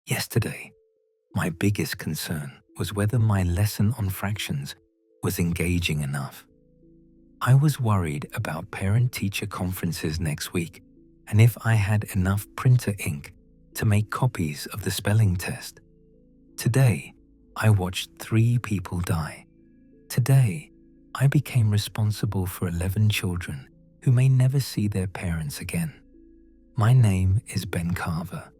Yesterday, my biggest concern was whether my lesson on fractions was engaging enough. I was worried about parent-teacher conferences next week and if I had enough printer ink to make copies of the spelling test. Today, I watched 3 people die. Today, I became responsible for 11 children who may never see their parents again. My name is Ben Carver.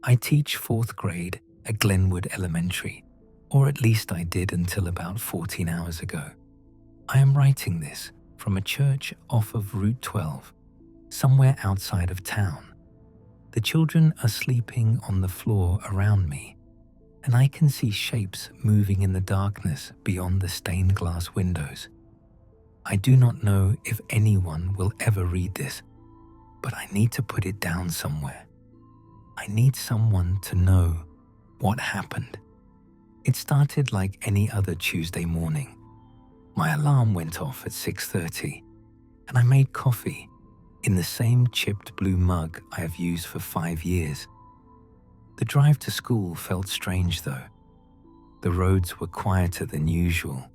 I teach 4th grade at Glenwood Elementary, or at least I did until about 14 hours ago. I am writing this from a church off of Route 12, somewhere outside of town. The children are sleeping on the floor around me, and I can see shapes moving in the darkness beyond the stained glass windows. I do not know if anyone will ever read this, but I need to put it down somewhere. I need someone to know what happened. It started like any other Tuesday morning. My alarm went off at 6:30, and I made coffee in the same chipped blue mug I have used for 5 years. The drive to school felt strange though. The roads were quieter than usual.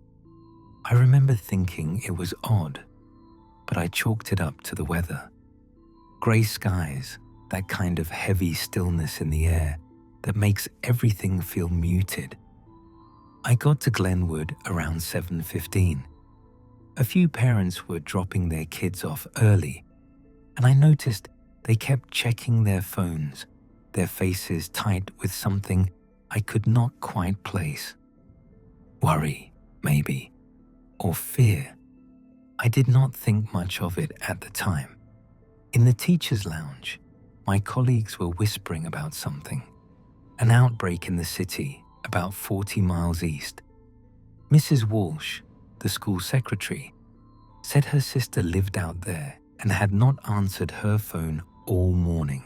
I remember thinking it was odd, but I chalked it up to the weather. Grey skies, that kind of heavy stillness in the air that makes everything feel muted. I got to Glenwood around 7:15. A few parents were dropping their kids off early, and I noticed they kept checking their phones, their faces tight with something I could not quite place. Worry, maybe, or fear. I did not think much of it at the time. In the teacher's lounge, my colleagues were whispering about something, an outbreak in the city about 40 miles east. Mrs. Walsh, the school secretary, said her sister lived out there and had not answered her phone all morning.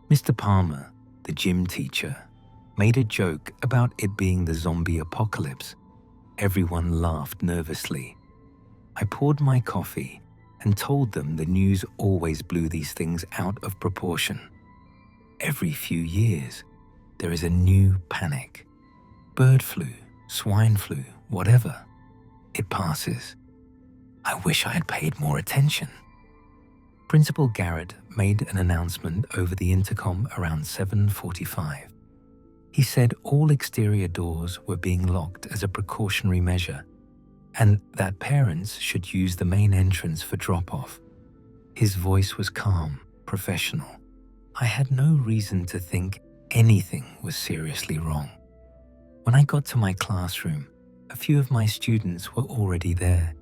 Mr. Palmer, the gym teacher, made a joke about it being the zombie apocalypse. Everyone laughed nervously. I poured my coffee and told them the news always blew these things out of proportion. Every few years, there is a new panic. Bird flu, swine flu, whatever. It passes. I wish I had paid more attention. Principal Garrett made an announcement over the intercom around 7:45. He said all exterior doors were being locked as a precautionary measure and that parents should use the main entrance for drop-off. His voice was calm, professional. I had no reason to think anything was seriously wrong. When I got to my classroom, a few of my students were already there.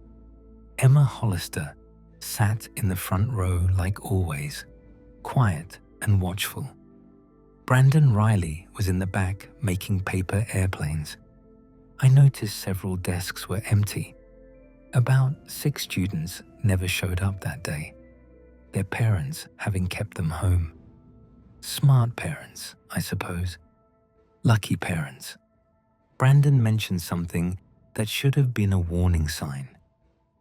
Emma Hollister sat in the front row like always, quiet and watchful. Brandon Riley was in the back making paper airplanes. I noticed several desks were empty. About 6 students never showed up that day, their parents having kept them home. Smart parents, I suppose. Lucky parents. Brandon mentioned something that should have been a warning sign.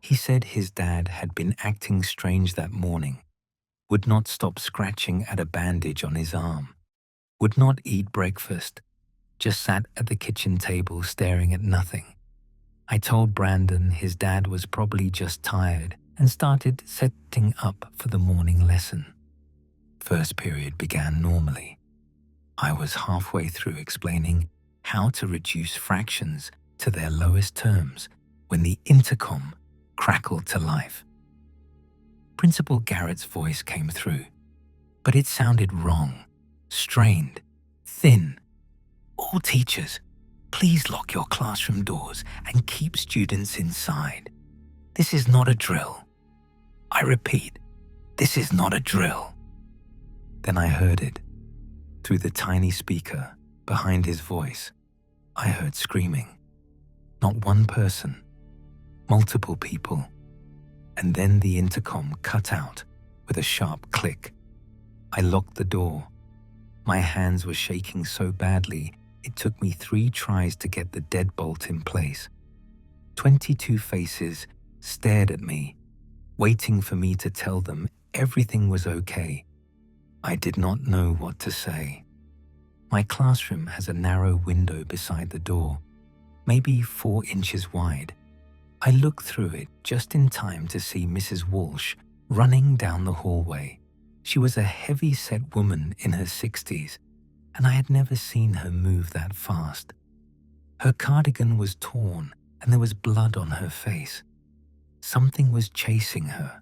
He said his dad had been acting strange that morning, would not stop scratching at a bandage on his arm, would not eat breakfast, just sat at the kitchen table staring at nothing. I told Brandon his dad was probably just tired and started setting up for the morning lesson. First period began normally. I was halfway through explaining how to reduce fractions to their lowest terms when the intercom crackled to life. Principal Garrett's voice came through, but it sounded wrong, strained, thin. All teachers, please lock your classroom doors and keep students inside. This is not a drill. I repeat, this is not a drill. Then I heard it. Through the tiny speaker behind his voice, I heard screaming. Not one person, multiple people. And then the intercom cut out with a sharp click. I locked the door. My hands were shaking so badly, it took me 3 tries to get the deadbolt in place. 22 faces stared at me, waiting for me to tell them everything was okay. I did not know what to say. My classroom has a narrow window beside the door, maybe 4 inches wide. I looked through it just in time to see Mrs. Walsh running down the hallway. She was a heavy-set woman in her 60s, and I had never seen her move that fast. Her cardigan was torn and there was blood on her face. Something was chasing her.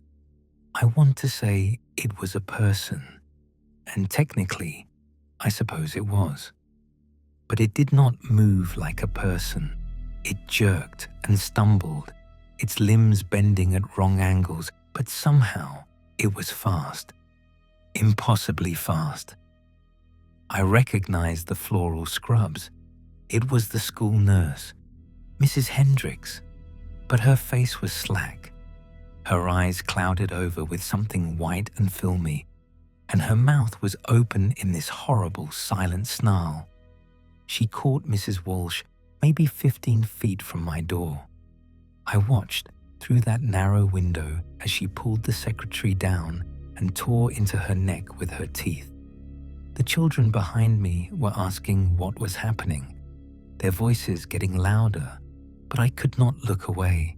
I want to say it was a person, and technically, I suppose it was. But it did not move like a person. It jerked and stumbled, its limbs bending at wrong angles, but somehow it was fast. Impossibly fast. I recognized the floral scrubs. It was the school nurse, Mrs. Hendricks, but her face was slack. Her eyes clouded over with something white and filmy, and her mouth was open in this horrible silent snarl. She caught Mrs. Walsh maybe 15 feet from my door. I watched through that narrow window as she pulled the secretary down and tore into her neck with her teeth. The children behind me were asking what was happening, their voices getting louder, but I could not look away.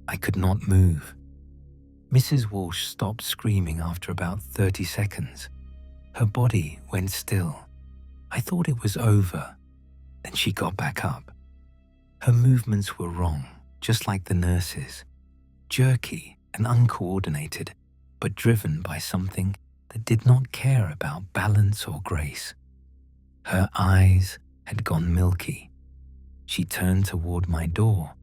I could not move. Mrs. Walsh stopped screaming after about 30 seconds. Her body went still. I thought it was over. Then she got back up. Her movements were wrong, just like the nurse's, jerky and uncoordinated, but driven by something that did not care about balance or grace. Her eyes had gone milky. She turned toward my door,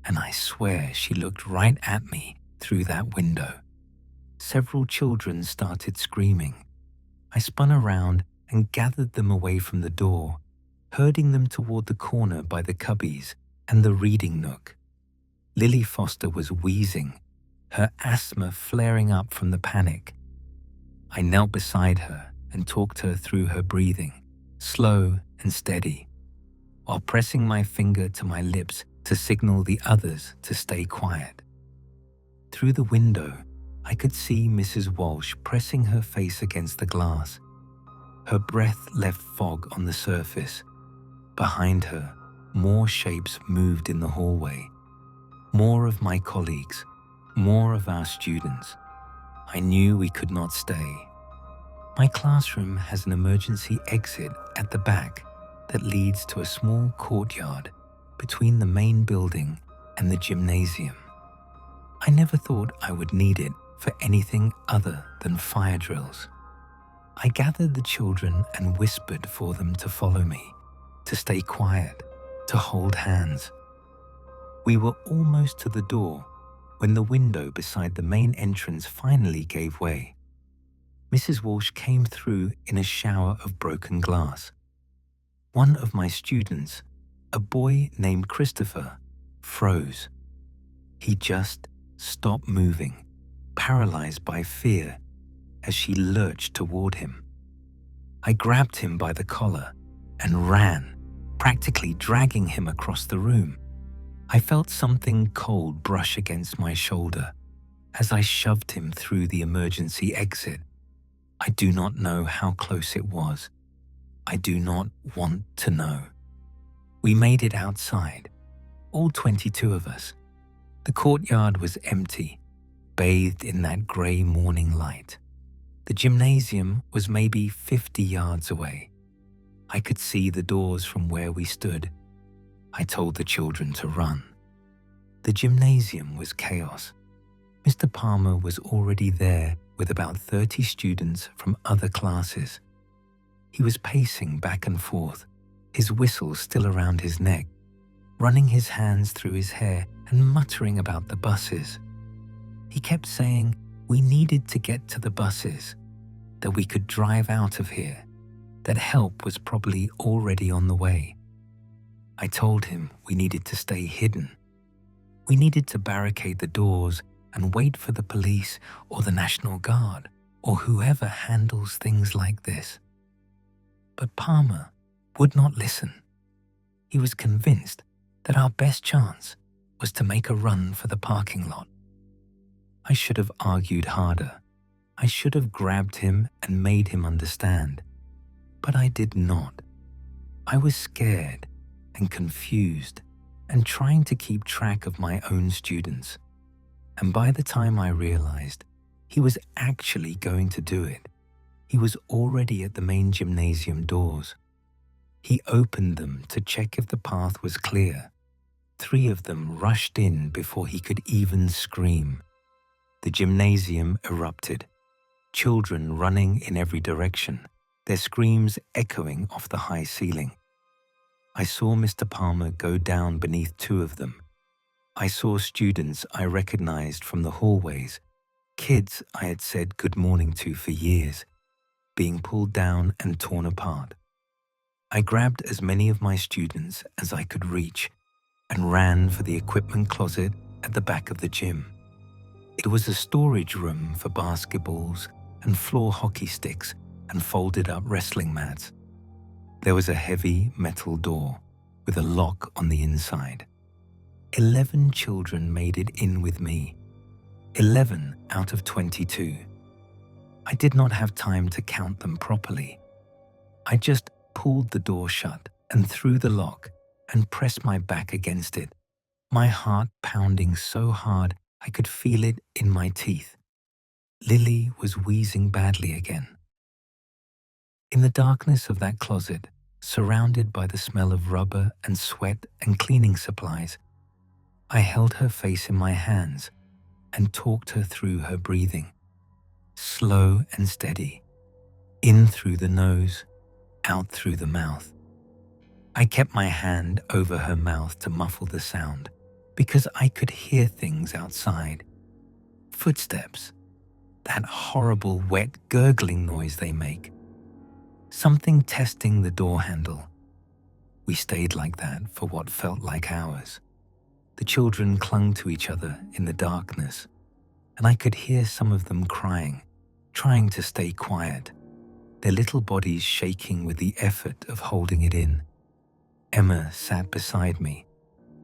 and I swear she looked right at me through that window. Several children started screaming. I spun around and gathered them away from the door, herding them toward the corner by the cubbies and the reading nook. Lily Foster was wheezing, her asthma flaring up from the panic. I knelt beside her and talked her through her breathing, slow and steady, while pressing my finger to my lips to signal the others to stay quiet. Through the window, I could see Mrs. Walsh pressing her face against the glass. Her breath left fog on the surface. Behind her, more shapes moved in the hallway. More of my colleagues, more of our students. I knew we could not stay. My classroom has an emergency exit at the back that leads to a small courtyard between the main building and the gymnasium. I never thought I would need it for anything other than fire drills. I gathered the children and whispered for them to follow me, to stay quiet, to hold hands. We were almost to the door when the window beside the main entrance finally gave way. Mrs. Walsh came through in a shower of broken glass. One of my students, a boy named Christopher, froze. He just stopped moving, paralyzed by fear, as she lurched toward him. I grabbed him by the collar and ran, practically dragging him across the room. I felt something cold brush against my shoulder as I shoved him through the emergency exit. I do not know how close it was. I do not want to know. We made it outside, all 22 of us. The courtyard was empty, bathed in that grey morning light. The gymnasium was maybe 50 yards away. I could see the doors from where we stood. I told the children to run. The gymnasium was chaos. Mr. Palmer was already there with about 30 students from other classes. He was pacing back and forth, his whistle still around his neck, running his hands through his hair and muttering about the buses. He kept saying we needed to get to the buses, that we could drive out of here, that help was probably already on the way. I told him we needed to stay hidden. We needed to barricade the doors and wait for the police or the National Guard or whoever handles things like this. But Palmer would not listen. He was convinced that our best chance was to make a run for the parking lot. I should have argued harder. I should have grabbed him and made him understand. But I did not. I was scared and confused and trying to keep track of my own students. And by the time I realized he was actually going to do it, he was already at the main gymnasium doors. He opened them to check if the path was clear. 3 of them rushed in before he could even scream. The gymnasium erupted, children running in every direction, their screams echoing off the high ceiling. I saw Mr. Palmer go down beneath 2 of them. I saw students I recognized from the hallways, kids I had said good morning to for years, being pulled down and torn apart. I grabbed as many of my students as I could reach and ran for the equipment closet at the back of the gym. It was a storage room for basketballs and floor hockey sticks and folded up wrestling mats. There was a heavy metal door with a lock on the inside. 11 children made it in with me. 11 out of 22. I did not have time to count them properly. I just pulled the door shut and threw the lock and pressed my back against it, my heart pounding so hard I could feel it in my teeth. Lily was wheezing badly again. In the darkness of that closet, surrounded by the smell of rubber and sweat and cleaning supplies, I held her face in my hands and talked her through her breathing, slow and steady, in through the nose, out through the mouth. I kept my hand over her mouth to muffle the sound because I could hear things outside. Footsteps, that horrible wet gurgling noise they make. Something testing the door handle. We stayed like that for what felt like hours. The children clung to each other in the darkness, and I could hear some of them crying, trying to stay quiet, their little bodies shaking with the effort of holding it in. Emma sat beside me,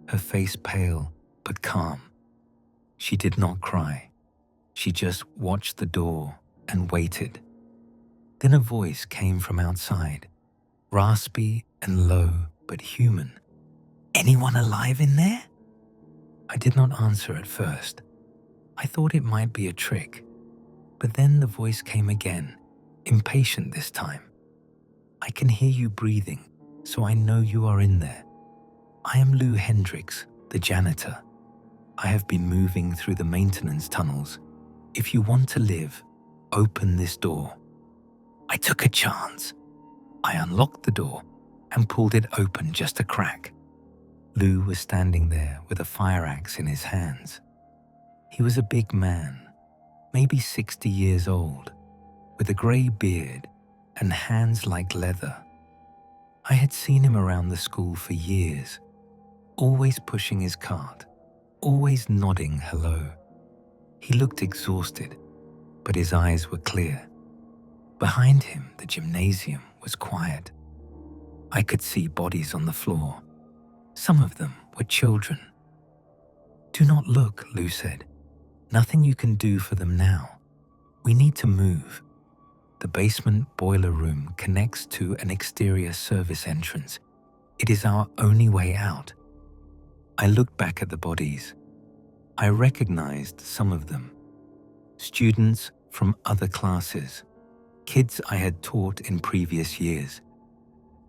her face pale but calm. She did not cry. She just watched the door and waited. Then a voice came from outside, raspy and low but human. "Anyone alive in there?" I did not answer at first. I thought it might be a trick, but then the voice came again, impatient this time. "I can hear you breathing, so I know you are in there. I am Lou Hendricks, the janitor. I have been moving through the maintenance tunnels. If you want to live, open this door." I took a chance. I unlocked the door and pulled it open just a crack. Lou was standing there with a fire axe in his hands. He was a big man, maybe 60 years old, with a grey beard and hands like leather. I had seen him around the school for years, always pushing his cart, always nodding hello. He looked exhausted, but his eyes were clear. Behind him, the gymnasium was quiet. I could see bodies on the floor. Some of them were children. "Do not look," Lou said. "Nothing you can do for them now. We need to move." The basement boiler room connects to an exterior service entrance. It is our only way out. I looked back at the bodies. I recognized some of them. Students from other classes, kids I had taught in previous years.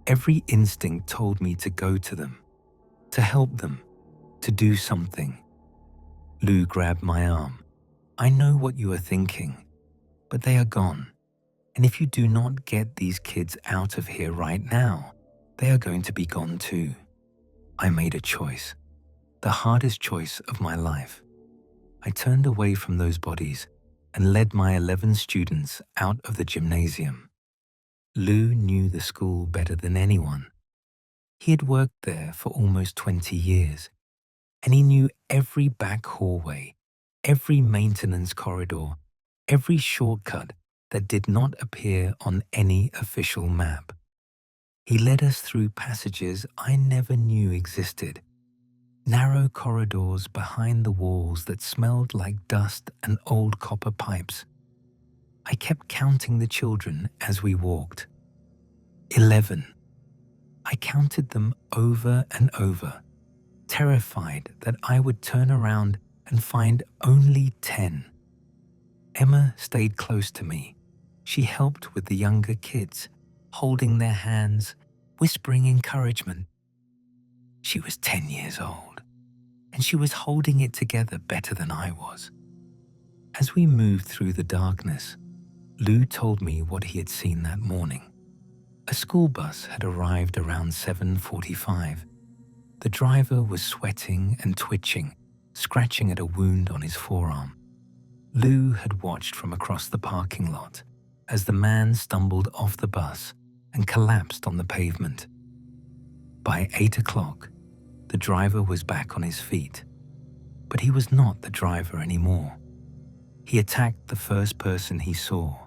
Every instinct told me to go to them, to help them, to do something. Lou grabbed my arm. "I know what you are thinking, but they are gone. And if you do not get these kids out of here right now, they are going to be gone too." I made a choice, the hardest choice of my life. I turned away from those bodies and led my 11 students out of the gymnasium. Lou knew the school better than anyone. He had worked there for almost 20 years, and he knew every back hallway, every maintenance corridor, every shortcut that did not appear on any official map. He led us through passages I never knew existed, narrow corridors behind the walls that smelled like dust and old copper pipes. I kept counting the children as we walked. 11. I counted them over and over, terrified that I would turn around and find only 10. Emma stayed close to me. She helped with the younger kids, holding their hands, whispering encouragement. She was 10 years old, and she was holding it together better than I was. As we moved through the darkness, Lou told me what he had seen that morning. A school bus had arrived around 7:45. The driver was sweating and twitching, scratching at a wound on his forearm. Lou had watched from across the parking lot as the man stumbled off the bus and collapsed on the pavement. By 8 o'clock, the driver was back on his feet, but he was not the driver anymore. He attacked the first person he saw,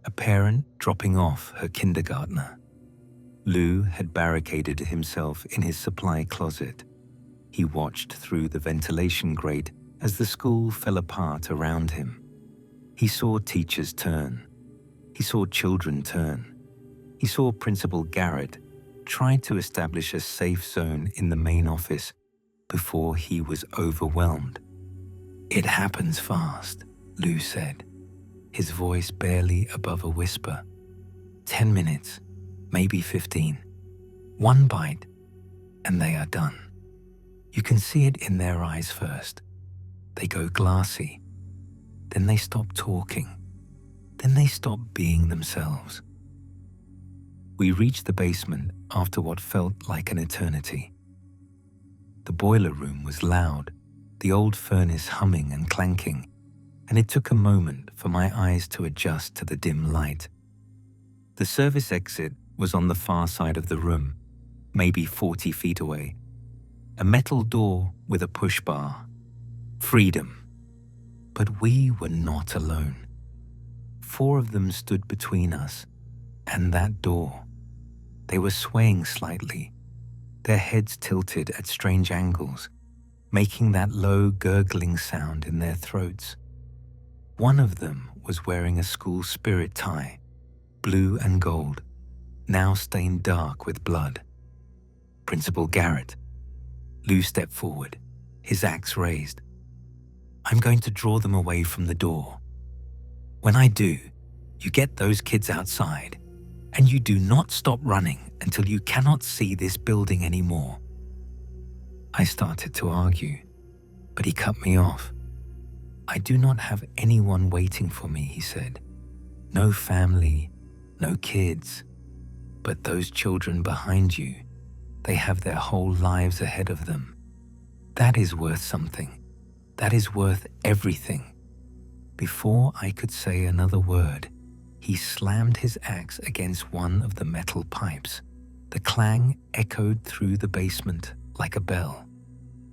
a parent dropping off her kindergartner. Lou had barricaded himself in his supply closet. He watched through the ventilation grate as the school fell apart around him. He saw teachers turn. He saw children turn. He saw Principal Garrett try to establish a safe zone in the main office before he was overwhelmed. "It happens fast," Lou said, his voice barely above a whisper. 10 minutes, maybe 15. One bite, and they are done. You can see it in their eyes first. They go glassy. Then they stop talking. Then they stop being themselves. We reached the basement after what felt like an eternity. The boiler room was loud, the old furnace humming and clanking, and it took a moment for my eyes to adjust to the dim light. The service exit was on the far side of the room, maybe 40 feet away. A metal door with a push bar. Freedom. But we were not alone. 4 of them stood between us and that door. They were swaying slightly, their heads tilted at strange angles, making that low gurgling sound in their throats. One of them was wearing a school spirit tie, blue and gold, now stained dark with blood. Principal Garrett. Lou stepped forward, his axe raised. "I'm going to draw them away from the door. When I do, you get those kids outside, and you do not stop running until you cannot see this building anymore." I started to argue, but he cut me off. "I do not have anyone waiting for me," he said. "No family, no kids. But those children behind you, they have their whole lives ahead of them. That is worth something. That is worth everything." Before I could say another word, he slammed his axe against one of the metal pipes. The clang echoed through the basement like a bell.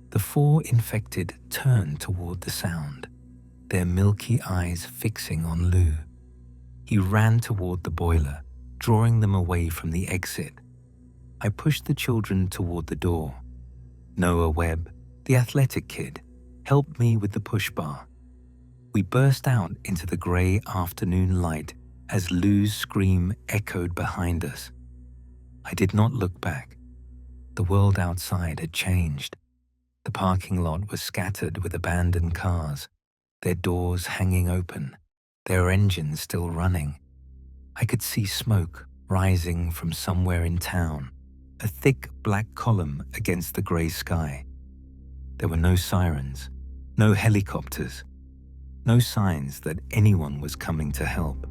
The 4 infected turned toward the sound, their milky eyes fixing on Lou. He ran toward the boiler, drawing them away from the exit. I pushed the children toward the door. Noah Webb, the athletic kid, helped me with the push bar. We burst out into the gray afternoon light as Lou's scream echoed behind us. I did not look back. The world outside had changed. The parking lot was scattered with abandoned cars, their doors hanging open, their engines still running. I could see smoke rising from somewhere in town, a thick black column against the gray sky. There were no sirens, no helicopters, no signs that anyone was coming to help.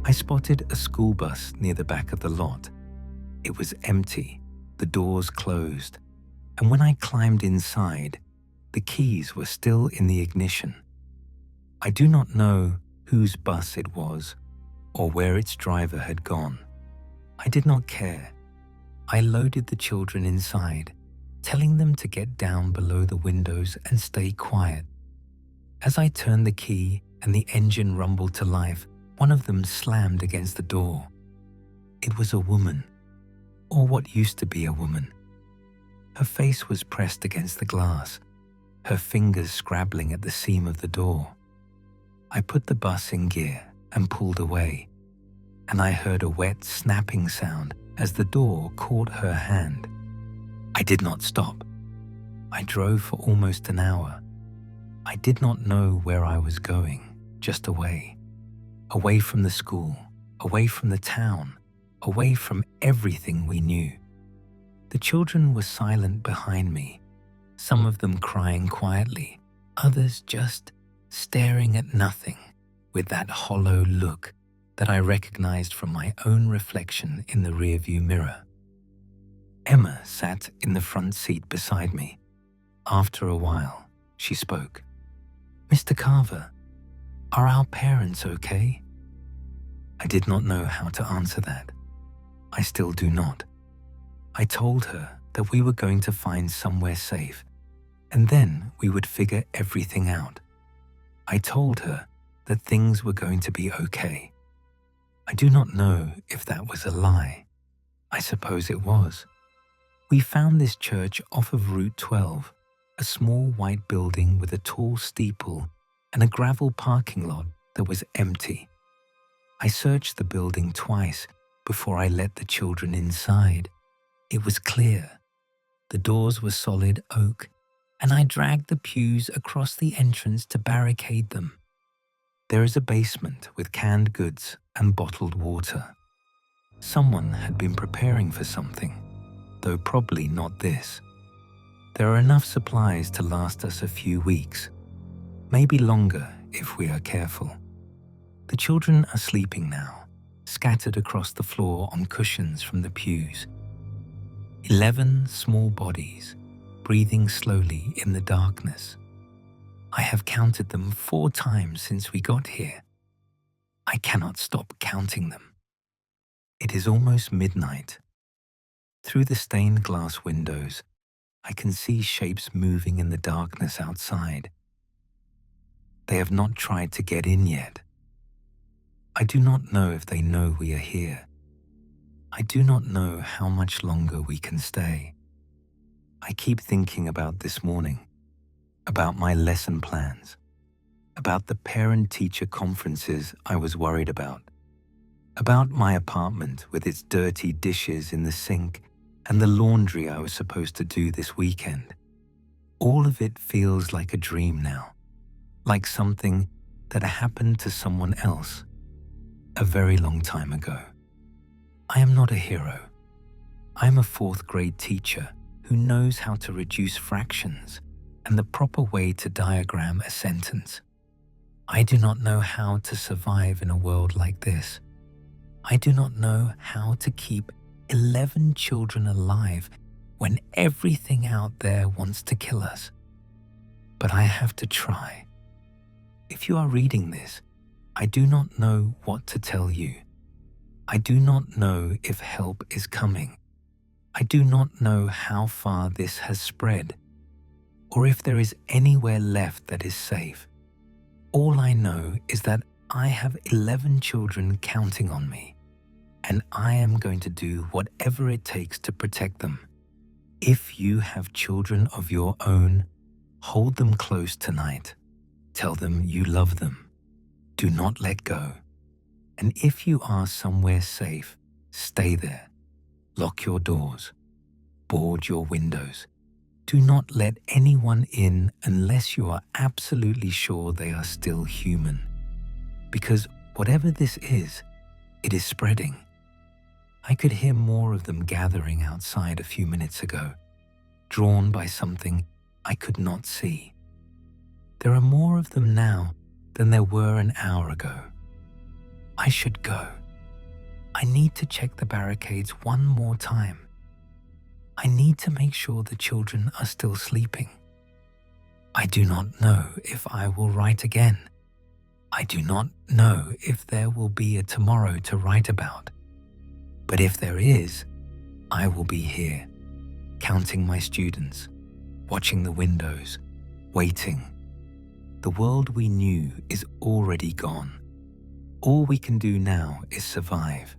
I spotted a school bus near the back of the lot. It was empty, the doors closed, and when I climbed inside, the keys were still in the ignition. I do not know whose bus it was or where its driver had gone. I did not care. I loaded the children inside, telling them to get down below the windows and stay quiet. As I turned the key and the engine rumbled to life, one of them slammed against the door. It was a woman, or what used to be a woman. Her face was pressed against the glass, her fingers scrabbling at the seam of the door. I put the bus in gear and pulled away. and I heard a wet snapping sound as the door caught her hand. I did not stop. I drove for almost an hour. I did not know where I was going, just away. Away from the school, away from the town, away from everything we knew. The children were silent behind me, some of them crying quietly, others just staring at nothing with that hollow look that I recognized from my own reflection in the rearview mirror. Emma sat in the front seat beside me. After a while, she spoke. "Mr. Carver, are our parents okay?" I did not know how to answer that. I still do not. I told her that we were going to find somewhere safe, and then we would figure everything out. I told her that things were going to be okay. I do not know if that was a lie. I suppose it was. We found this church off of Route 12, a small white building with a tall steeple and a gravel parking lot that was empty. I searched the building twice before I let the children inside. It was clear. The doors were solid oak, and I dragged the pews across the entrance to barricade them. There is a basement with canned goods and bottled water. Someone had been preparing for something, though probably not this. There are enough supplies to last us a few weeks, maybe longer if we are careful. The children are sleeping now, scattered across the floor on cushions from the pews. 11 small bodies, breathing slowly in the darkness. I have counted them 4 times since we got here. I cannot stop counting them. It is almost midnight. Through the stained glass windows, I can see shapes moving in the darkness outside. They have not tried to get in yet. I do not know if they know we are here. I do not know how much longer we can stay. I keep thinking about this morning, about my lesson plans, about the parent-teacher conferences I was worried about my apartment with its dirty dishes in the sink and the laundry I was supposed to do this weekend. All of it feels like a dream now, like something that happened to someone else a very long time ago. I am not a hero. I am a 4th grade teacher who knows how to reduce fractions and the proper way to diagram a sentence. I do not know how to survive in a world like this. I do not know how to keep 11 children alive when everything out there wants to kill us. But I have to try. If you are reading this, I do not know what to tell you. I do not know if help is coming. I do not know how far this has spread, or if there is anywhere left that is safe. All I know is that I have 11 children counting on me, and I am going to do whatever it takes to protect them. If you have children of your own, hold them close tonight. Tell them you love them. Do not let go. And if you are somewhere safe, stay there. Lock your doors. Board your windows. Do not let anyone in unless you are absolutely sure they are still human. Because whatever this is, it is spreading. I could hear more of them gathering outside a few minutes ago, drawn by something I could not see. There are more of them now than there were an hour ago. I should go. I need to check the barricades one more time. I need to make sure the children are still sleeping. I do not know if I will write again. I do not know if there will be a tomorrow to write about. But if there is, I will be here, counting my students, watching the windows, waiting. The world we knew is already gone. All we can do now is survive.